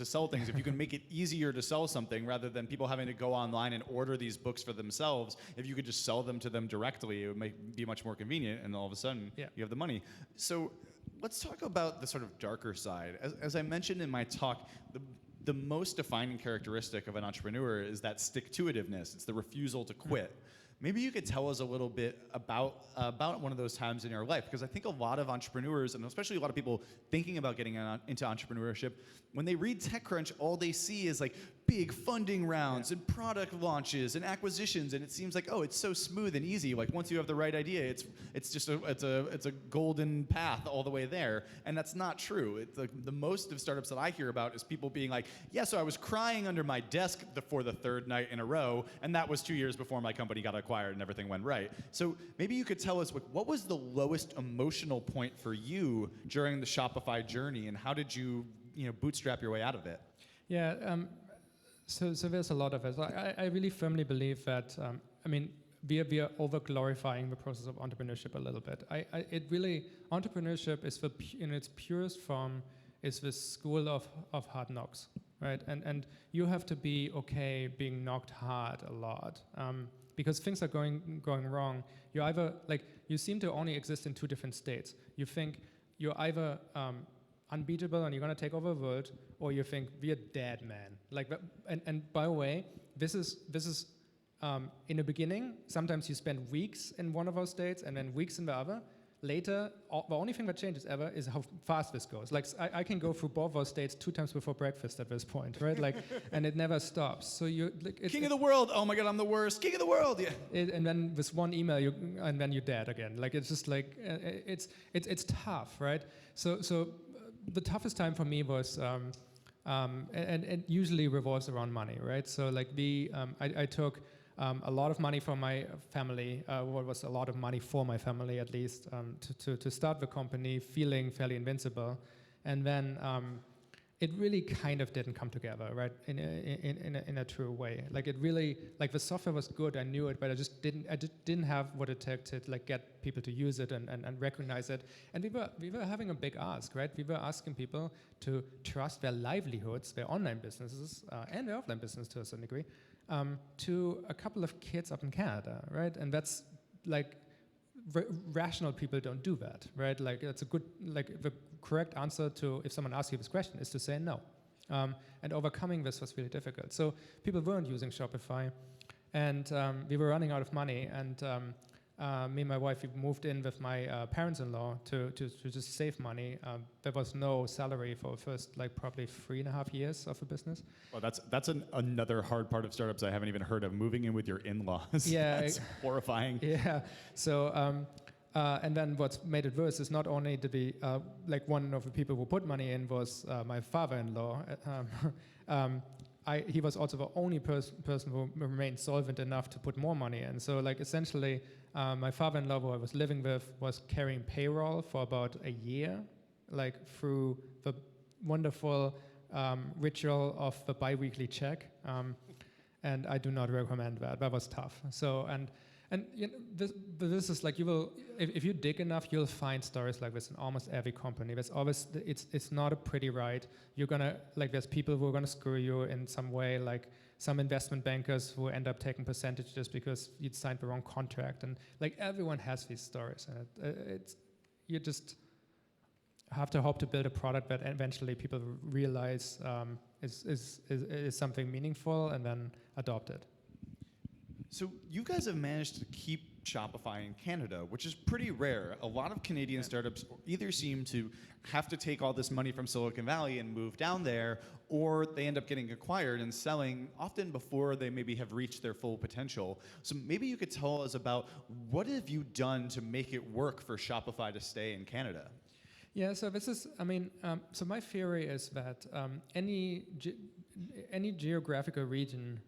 to sell things, if you can make it easier to sell something rather than people having to go online and order these books for themselves, if you could just sell them to them directly, it would be much more convenient, and all of a sudden you have the money. So let's talk about the sort of darker side. As I mentioned in my talk, the most defining characteristic of an entrepreneur is that stick-to-itiveness. It's the refusal to quit. Maybe you could tell us a little bit about one of those times in your life, because I think a lot of entrepreneurs, and especially a lot of people thinking about getting into entrepreneurship, when they read TechCrunch, all they see is like big funding rounds and product launches and acquisitions, and it seems like, oh, it's so smooth and easy. Like once you have the right idea, it's just a golden path all the way there, and that's not true. It's like the most of startups that I hear about is people being like, yeah, so I was crying under my desk for the third night in a row, and that was 2 years before my company got acquired and everything went right. So maybe you could tell us what was the lowest emotional point for you during the Shopify journey, and how did you bootstrap your way out of it? Yeah. So there's a lot of it. I really firmly believe that, we are over-glorifying the process of entrepreneurship a little bit. Entrepreneurship is in its purest form is this school of hard knocks, right? And you have to be okay being knocked hard a lot, because things are going wrong. You seem to only exist in two different states. You think you're either unbeatable and you're going to take over the world, or you think we're dead, man. And by the way, this is in the beginning. Sometimes you spend weeks in one of those states and then weeks in the other. Later, the only thing that changes ever is how fast this goes. I can go through both those states 2 times before breakfast at this point, right? And it never stops. So King of the world. Oh my God, I'm the worst. King of the world. Yeah. And then with one email, and then you're dead again. It's just it's tough, right? So the toughest time for me was, and it usually revolves around money, right? So I took a lot of money from my family, what was a lot of money for my family at least, to start the company feeling fairly invincible. And then it really kind of didn't come together, right, in a true way. It really, the software was good, I knew it, but I just didn't have what it took to get people to use it and recognize it. And we were having a big ask, right? We were asking people to trust their livelihoods, their online businesses, and their offline business to a certain degree, to a couple of kids up in Canada, right? And that's rational people don't do that, right? That's a good, the correct answer to if someone asks you this question is to say no. And overcoming this was really difficult. So people weren't using Shopify, and we were running out of money, and me and my wife, we moved in with my parents-in-law to just save money. There was no salary for the first probably 3.5 years of the business. Well, that's another hard part of startups I haven't even heard of, moving in with your in-laws. Yeah. That's horrifying. Yeah. So, and then what's made it worse is not only did we, one of the people who put money in was my father-in-law. He was also the only person who remained solvent enough to put more money in. So essentially, my father-in-law, who I was living with, was carrying payroll for about a year, through the wonderful ritual of the bi-weekly check. And I do not recommend that. That was tough. So, and this is you will, if you dig enough, you'll find stories like this in almost every company. There's always, it's not a pretty ride. You're gonna, there's people who are gonna screw you in some way, some investment bankers who end up taking percentages because you'd signed the wrong contract. And everyone has these stories. And you just have to hope to build a product that eventually people realize is something meaningful and then adopt it. So you guys have managed to keep Shopify in Canada, which is pretty rare. A lot of Canadian startups either seem to have to take all this money from Silicon Valley and move down there, or they end up getting acquired and selling often before they maybe have reached their full potential. So maybe you could tell us about what have you done to make it work for Shopify to stay in Canada? Yeah, so this is, so my theory is that any geographical region,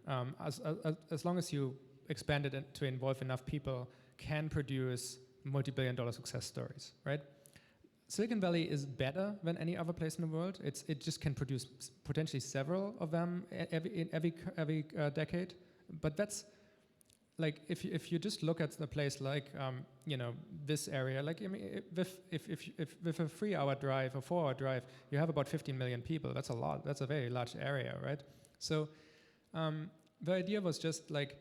as long as you expand it to involve enough people, can produce multi-billion-dollar success stories, right? Silicon Valley is better than any other place in the world. It just can produce potentially several of them every decade. But that's like if you just look at a place like this area, like I mean, if with a 3-hour drive or 4-hour drive, you have about 15 million people. That's a lot. That's a very large area, right? So the idea was just like,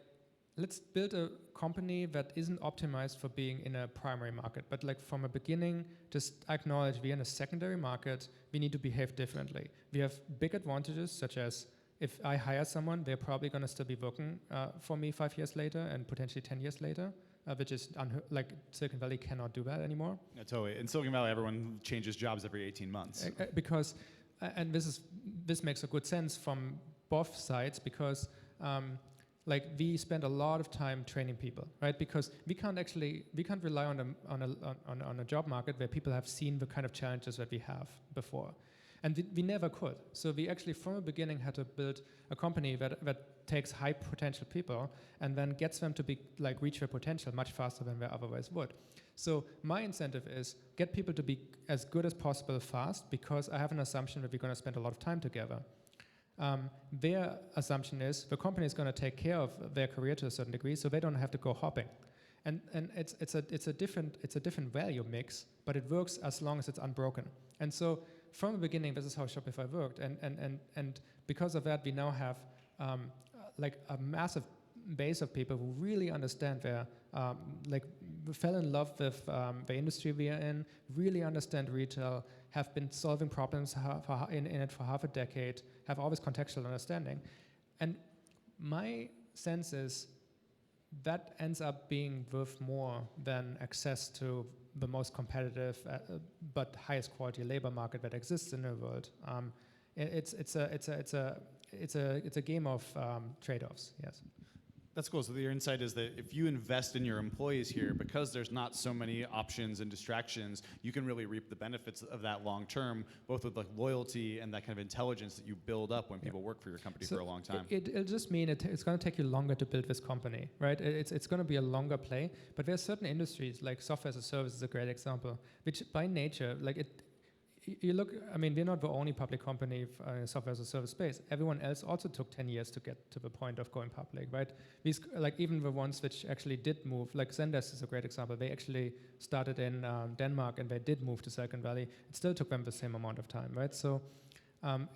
let's build a company that isn't optimized for being in a primary market, but like from a beginning, just acknowledge we're in a secondary market. We need to behave differently. We have big advantages, such as if I hire someone, they're probably going to still be working for me 5 years later and potentially 10 years later, which is like Silicon Valley cannot do that anymore. Yeah, totally. In Silicon Valley, everyone changes jobs every 18 months. Because, and this makes a good sense from both sides, because like we spend a lot of time training people, right? Because we can't rely on a job market where people have seen the kind of challenges that we have before. And we never could. So we actually, from the beginning, had to build a company that takes high potential people and then gets them to be like reach their potential much faster than they otherwise would. So my incentive is get people to be as good as possible fast, because I have an assumption that we're going to spend a lot of time together. Their assumption is the company is going to take care of their career to a certain degree, so they don't have to go hopping. And it's a different value mix, but it works as long as it's unbroken. And so from the beginning, this is how Shopify worked, and because of that, we now have like a massive base of people who really understand their like fell in love with the industry we are in, really understand retail, have been solving problems in it for half a decade, have always contextual understanding, and my sense is that ends up being worth more than access to the most competitive but highest quality labor market that exists in the world. It's a game of trade-offs. Yes. That's cool. So your insight is that if you invest in your employees here, because there's not so many options and distractions, you can really reap the benefits of that long term, both with like loyalty and that kind of intelligence that you build up when people work for your company for a long time. It'll just mean it's going to take you longer to build this company, right? It's going to be a longer play, but there are certain industries, like software as a service is a great example, which by nature, like you look, I mean, we're not the only public company in software as a service space. Everyone else also took 10 years to get to the point of going public, right? These, like even the ones which actually did move, like Zendesk is a great example. They actually started in Denmark and they did move to Silicon Valley. It still took them the same amount of time, right? So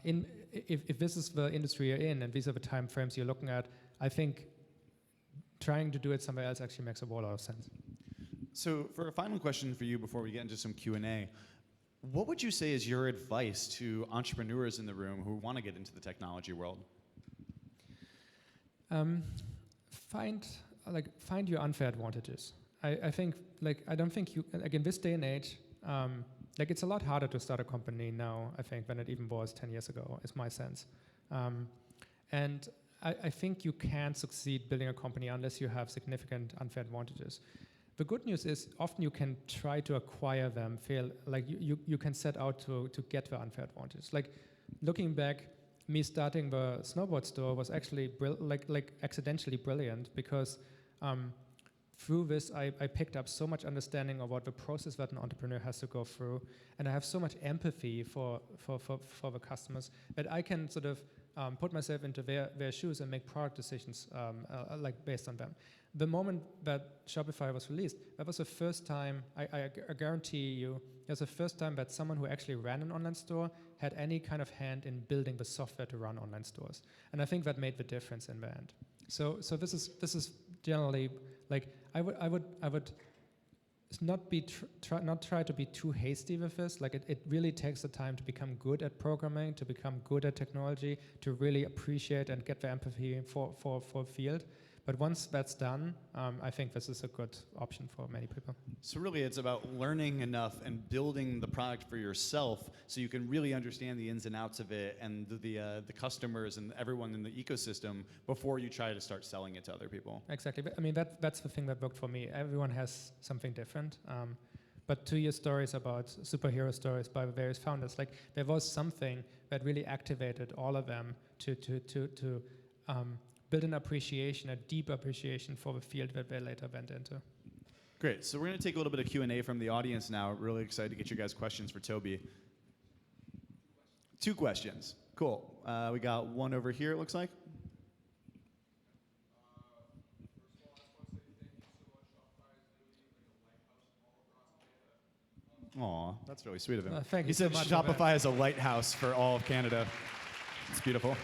if this is the industry you're in and these are the time frames you're looking at, I think trying to do it somewhere else actually makes a whole lot of sense. So for a final question for you before we get into some Q&A, what would you say is your advice to entrepreneurs in the room who want to get into the technology world? Find your unfair advantages. I think, like, I don't think you, like in this day and age, like it's a lot harder to start a company now, I think, than it even was 10 years ago, is my sense. And I think you can't succeed building a company unless you have significant unfair advantages. The good news is often you can try to acquire them, fail, like you can set out to get the unfair advantage. Like looking back, me starting the snowboard store was actually like accidentally brilliant, because through this I picked up so much understanding of what the process that an entrepreneur has to go through, and I have so much empathy for the customers that I can sort of put myself into their shoes and make product decisions like based on them. The moment that Shopify was released, that was the first time, I guarantee you, it was the first time that someone who actually ran an online store had any kind of hand in building the software to run online stores. And I think that made the difference in the end. So this is generally, like, I would not try to be too hasty with this. Like it really takes the time to become good at programming, to become good at technology, to really appreciate and get the empathy for a field. But once that's done, I think this is a good option for many people. So really it's about learning enough and building the product for yourself so you can really understand the ins and outs of it and the customers and everyone in the ecosystem before you try to start selling it to other people. Exactly. I mean, that's the thing that worked for me. Everyone has something different. But to your stories about superhero stories by various founders, like there was something that really activated all of them to build an appreciation, a deep appreciation for the field that they later went into. Great. So we're going to take a little bit of Q&A from the audience now. Really excited to get you guys questions for Tobi. 2 questions. Cool. We got one over here, it looks like. Aw, that's really sweet of him. Thank you He so said much. Shopify is a lighthouse for all of Canada. It's beautiful.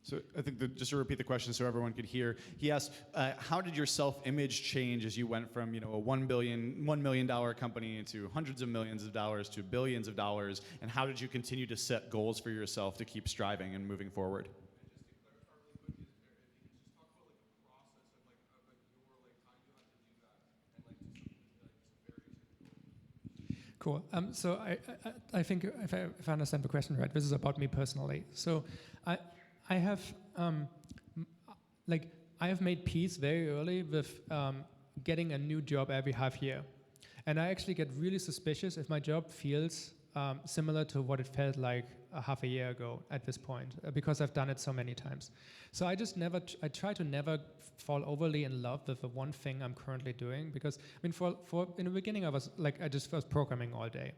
So I think just to repeat the question so everyone could hear, he asked, how did your self-image change as you went from a $1 million company to hundreds of millions of dollars to billions of dollars, and how did you continue to set goals for yourself to keep striving and moving forward? Cool. So I think if I understand the question right, this is about me personally. So I have I have made peace very early with getting a new job every half year, and I actually get really suspicious if my job feels similar to what it felt like a half a year ago at this point, because I've done it so many times. So I just never, I try to never fall overly in love with the one thing I'm currently doing, because I mean, for in the beginning I was programming all day,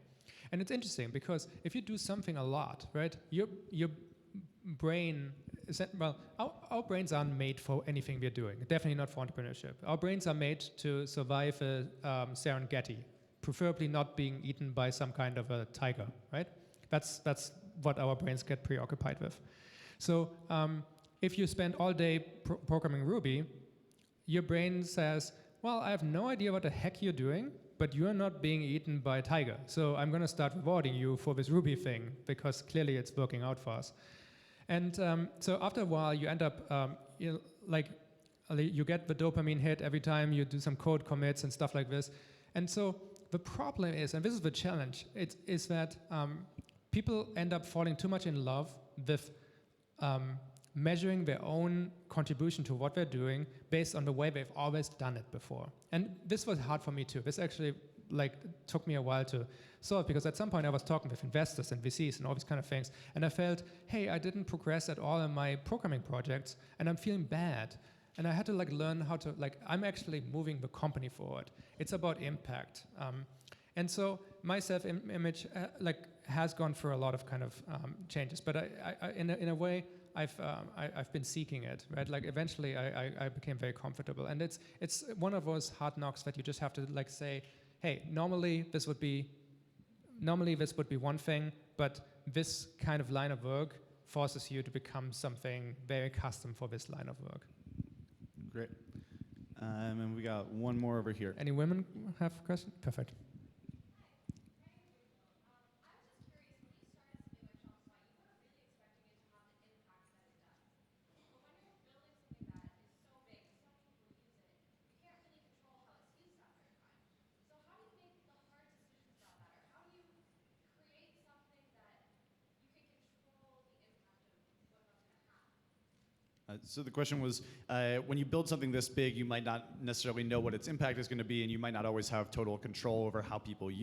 and it's interesting because if you do something a lot, right, your brain is that, well, our brains aren't made for anything we're doing. Definitely not for entrepreneurship. Our brains are made to survive a Serengeti, preferably not being eaten by some kind of a tiger, right? That's what our brains get preoccupied with. So if you spend all day programming Ruby, your brain says, well, I have no idea what the heck you're doing, but you're not being eaten by a tiger. So I'm going to start rewarding you for this Ruby thing, because clearly it's working out for us. And so after a while, you end up, you get the dopamine hit every time you do some code commits and stuff like this. And so the problem is, and this is the challenge, is that people end up falling too much in love with measuring their own contribution to what they're doing based on the way they've always done it before. And this was hard for me too. This actually took me a while to solve, because at some point I was talking with investors and VCs and all these kind of things, and I felt, hey, I didn't progress at all in my programming projects, and I'm feeling bad. And I had to learn how to, I'm actually moving the company forward. It's about impact. And so my self-image has gone through a lot of kind of changes, but I in a way, I've been seeking it, right? Eventually I became very comfortable, and it's one of those hard knocks that you just have to say, hey, normally this would be one thing, but this kind of line of work forces you to become something very custom for this line of work. Great. And we got one more over here. Any women have a question? Perfect. So the question was, when you build something this big, you might not necessarily know what its impact is going to be, and you might not always have total control over how people use